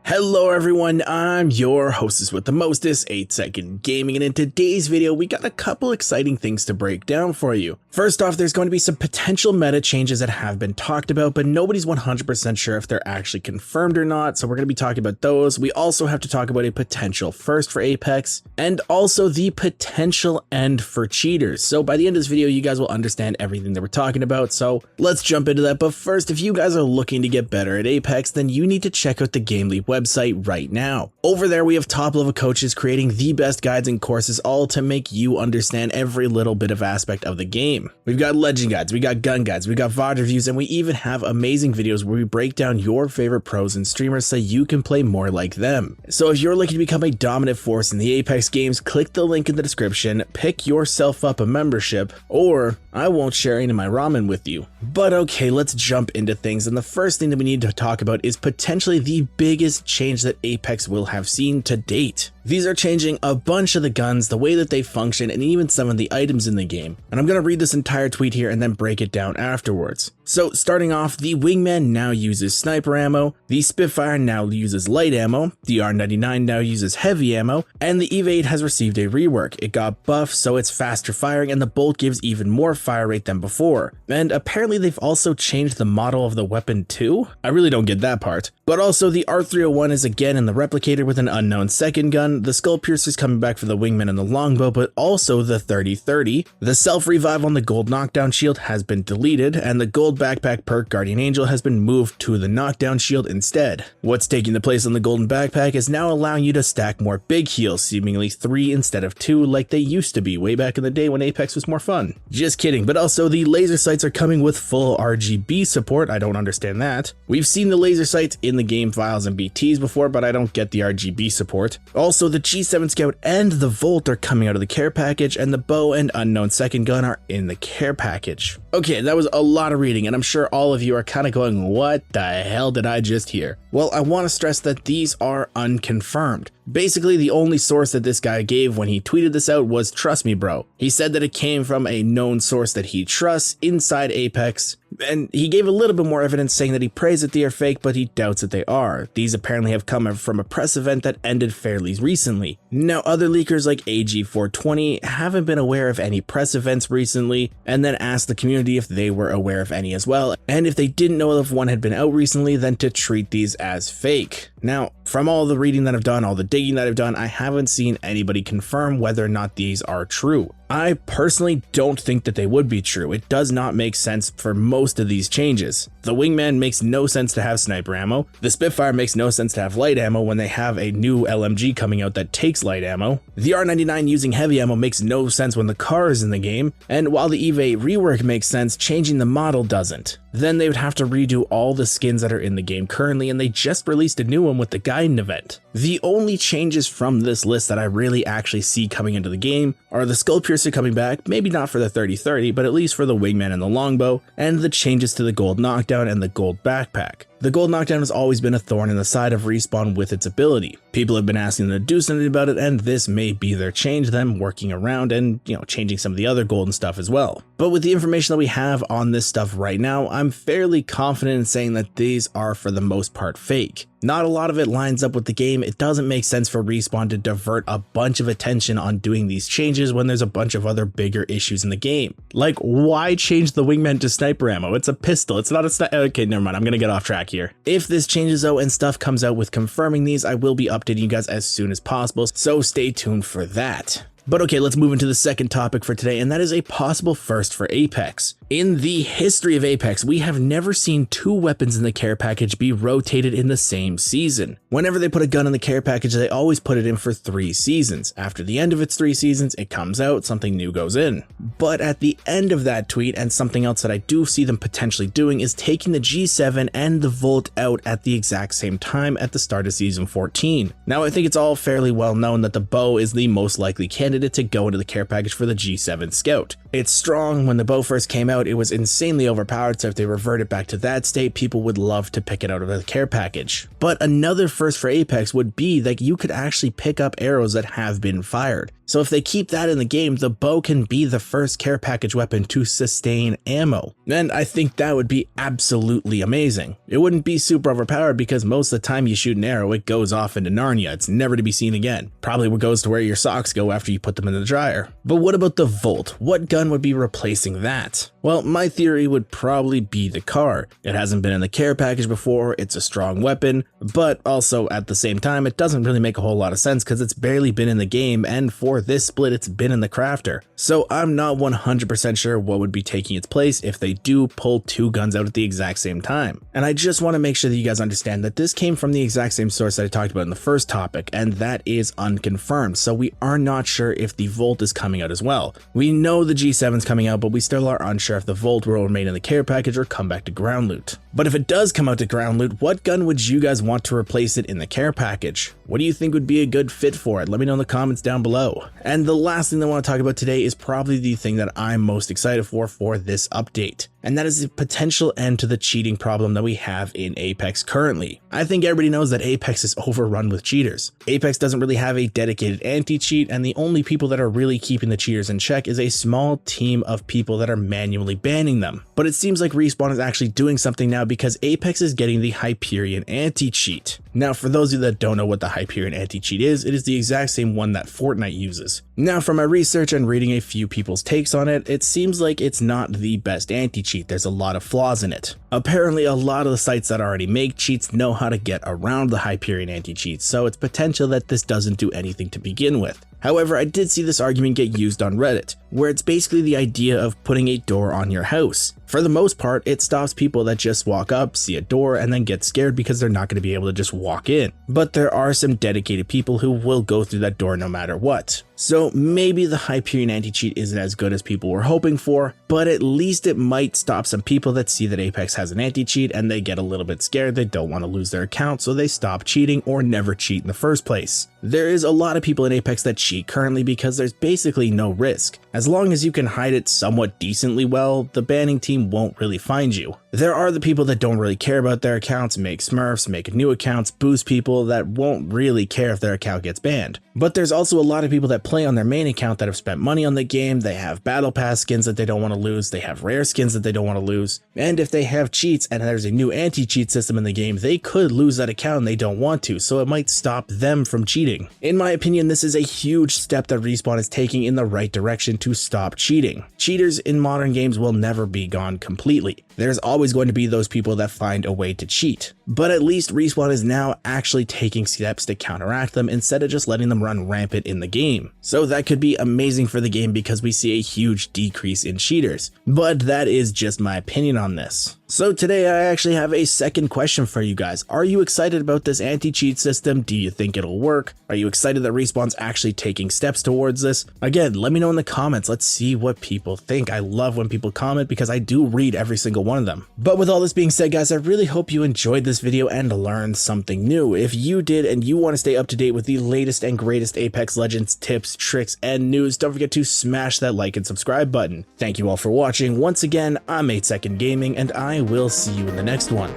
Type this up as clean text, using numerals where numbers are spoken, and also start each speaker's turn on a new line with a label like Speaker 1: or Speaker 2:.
Speaker 1: Hello everyone, I'm your hostess with the mostest, 8-Second Gaming, and in today's video we got a couple exciting things to break down for you. First off, there's going to be some potential meta changes that have been talked about, but nobody's 100% sure if they're actually confirmed or not, so we're going to be talking about those. We also have to talk about a potential first for Apex, and also the potential end for cheaters. So by the end of this video, you guys will understand everything that we're talking about, so let's jump into that. But first, if you guys are looking to get better at Apex, then you need to check out the GameLeap website right now. Over there we have top level coaches creating the best guides and courses, all to make you understand every little bit of aspect of the game. We've got legend guides, we got gun guides, we got VOD reviews, and we even have amazing videos where we break down your favorite pros and streamers so you can play more like them. So if you're looking to become a dominant force in the Apex games, click the link in the description, pick yourself up a membership, or I won't share any of my ramen with you. But okay, let's jump into things, and the first thing that we need to talk about is potentially the biggest change that Apex will have seen to date. These are changing a bunch of the guns, the way that they function, and even some of the items in the game. And I'm going to read this entire tweet here and then break it down afterwards. So starting off, the Wingman now uses sniper ammo, the Spitfire now uses light ammo, the R99 now uses heavy ammo, and the Evade has received a rework. It got buffed so it's faster firing, and the Bolt gives even more fire rate than before. And apparently they've also changed the model of the weapon too? I really don't get that part. But also the R301 is again in the replicator with an unknown second gun, the Skull Piercer's coming back for the Wingman and the Longbow, but also the 30-30. The self-revive on the gold knockdown shield has been deleted, and the gold backpack perk Guardian Angel has been moved to the knockdown shield instead. What's taking the place on the golden backpack is now allowing you to stack more big heals, seemingly 3 instead of 2 like they used to be way back in the day when Apex was more fun. Just kidding, but also the laser sights are coming with full RGB support. I don't understand that. We've seen the laser sights in the game files and BTs before, but I don't get the RGB support. Also, the G7 Scout and the Volt are coming out of the care package, and the bow and unknown second gun are in the care package. Okay, that was a lot of reading, and I'm sure all of you are kind of going, what the hell did I just hear? Well, I want to stress that these are unconfirmed. Basically, the only source that this guy gave when he tweeted this out was "Trust me, bro." He said that it came from a known source that he trusts inside Apex, and he gave a little bit more evidence saying that he prays that they are fake, but he doubts that they are. These apparently have come from a press event that ended fairly recently. Now, other leakers like AG420 haven't been aware of any press events recently, and then asked the community if they were aware of any as well, and if they didn't know if one had been out recently, then to treat these as fake. Now, from all the reading that I've done, all the digging that I've done, I haven't seen anybody confirm whether or not these are true. I personally don't think that they would be true. It does not make sense for most of these changes. The Wingman makes no sense to have sniper ammo. The Spitfire makes no sense to have light ammo when they have a new LMG coming out that takes light ammo. The R99 using heavy ammo makes no sense when the car is in the game. And while the EVA rework makes sense, changing the model doesn't. Then they would have to redo all the skins that are in the game currently, and they just released a new one with the Gaiden event. The only changes from this list that I really actually see coming into the game are the Skull Piercer coming back, maybe not for the 30-30, but at least for the Wingman and the Longbow, and the changes to the gold knockdown and the gold backpack. The gold knockdown has always been a thorn in the side of Respawn with its ability. People have been asking them to do something about it, and this may be their change, them working around and, changing some of the other golden stuff as well. But with the information that we have on this stuff right now, I'm fairly confident in saying that these are for the most part fake. Not a lot of it lines up with the game. It doesn't make sense for Respawn to divert a bunch of attention on doing these changes when there's a bunch of other bigger issues in the game. Like, why change the Wingman to sniper ammo? It's a pistol, it's not a sniper. Okay, never mind, I'm gonna get off track here. If this changes out and stuff comes out with confirming these, I will be updating you guys as soon as possible, so stay tuned for that. But okay, let's move into the second topic for today, and that is a possible first for Apex. In the history of Apex, we have never seen 2 weapons in the care package be rotated in the same season. Whenever they put a gun in the care package, they always put it in for 3 seasons. After the end of its 3 seasons, it comes out, something new goes in. But at the end of that tweet, and something else that I do see them potentially doing, is taking the G7 and the Volt out at the exact same time at the start of season 14. Now, I think it's all fairly well known that the bow is the most likely candidate to go into the care package for the G7 Scout. It's strong. When the bow first came out, it was insanely overpowered, so if they revert it back to that state, people would love to pick it out of the care package. But another first for Apex would be that you could actually pick up arrows that have been fired. So if they keep that in the game, the bow can be the first care package weapon to sustain ammo. And I think that would be absolutely amazing. It wouldn't be super overpowered because most of the time you shoot an arrow, it goes off into Narnia. It's never to be seen again. Probably what goes to where your socks go after you put them in the dryer. But what about the Volt? What gun would be replacing that? Well, my theory would probably be the car. It hasn't been in the care package before, it's a strong weapon, but also at the same time, it doesn't really make a whole lot of sense because it's barely been in the game, and for this split, it's been in the crafter. So I'm not 100% sure what would be taking its place if they do pull two guns out at the exact same time. And I just want to make sure that you guys understand that this came from the exact same source that I talked about in the first topic, and that is unconfirmed. So we are not sure if the Volt is coming out as well. We know the G7's coming out, but we still are unsure if the Volt will remain in the care package or come back to ground loot. But if it does come out to ground loot, what gun would you guys want to replace it in the care package? What do you think would be a good fit for it? Let me know in the comments down below. And the last thing that I want to talk about today is probably the thing that I'm most excited for this update. And that is the potential end to the cheating problem that we have in Apex currently. I think everybody knows that Apex is overrun with cheaters. Apex doesn't really have a dedicated anti-cheat, and the only people that are really keeping the cheaters in check is a small team of people that are manually banning them. But it seems like Respawn is actually doing something now because Apex is getting the Hyperion anti-cheat. Now, for those of you that don't know what the Hyperion anti-cheat is, it is the exact same one that Fortnite uses. Now, from my research and reading a few people's takes on it, it seems like it's not the best anti-cheat. There's a lot of flaws in it. Apparently, a lot of the sites that already make cheats know how to get around the Hyperion anti-cheat, so it's potential that this doesn't do anything to begin with. However, I did see this argument get used on Reddit, where it's basically the idea of putting a door on your house. For the most part, it stops people that just walk up, see a door, and then get scared because they're not going to be able to just walk in. But there are some dedicated people who will go through that door no matter what. So maybe the Hyperion anti-cheat isn't as good as people were hoping for, but at least it might stop some people that see that Apex has an anti-cheat and they get a little bit scared. They don't want to lose their account, so they stop cheating or never cheat in the first place. There is a lot of people in Apex that cheat currently because there's basically no risk. As long as you can hide it somewhat decently well, the banning team won't really find you. There are the people that don't really care about their accounts, make smurfs, make new accounts, boost people that won't really care if their account gets banned. But there's also a lot of people that play on their main account that have spent money on the game, they have battle pass skins that they don't want to lose, they have rare skins that they don't want to lose, and if they have cheats and there's a new anti-cheat system in the game, they could lose that account and they don't want to, so it might stop them from cheating. In my opinion, this is a huge step that Respawn is taking in the right direction to stop cheating. Cheaters in modern games will never be gone completely. There's always going to be those people that find a way to cheat. But at least Respawn is now actually taking steps to counteract them instead of just letting them run rampant in the game. So that could be amazing for the game because we see a huge decrease in cheaters. But that is just my opinion on this. So today I actually have a second question for you guys. Are you excited about this anti-cheat system? Do you think it'll work? Are you excited that Respawn's actually taking steps towards this? Again, let me know in the comments. Let's see what people think. I love when people comment because I do read every single one of them. But with all this being said, guys, I really hope you enjoyed this video and learned something new. If you did and you want to stay up to date with the latest and greatest Apex Legends tips, tricks, and news, don't forget to smash that like and subscribe button. Thank you all for watching. Once again, I'm 8 Second Gaming, and I will see you in the next one.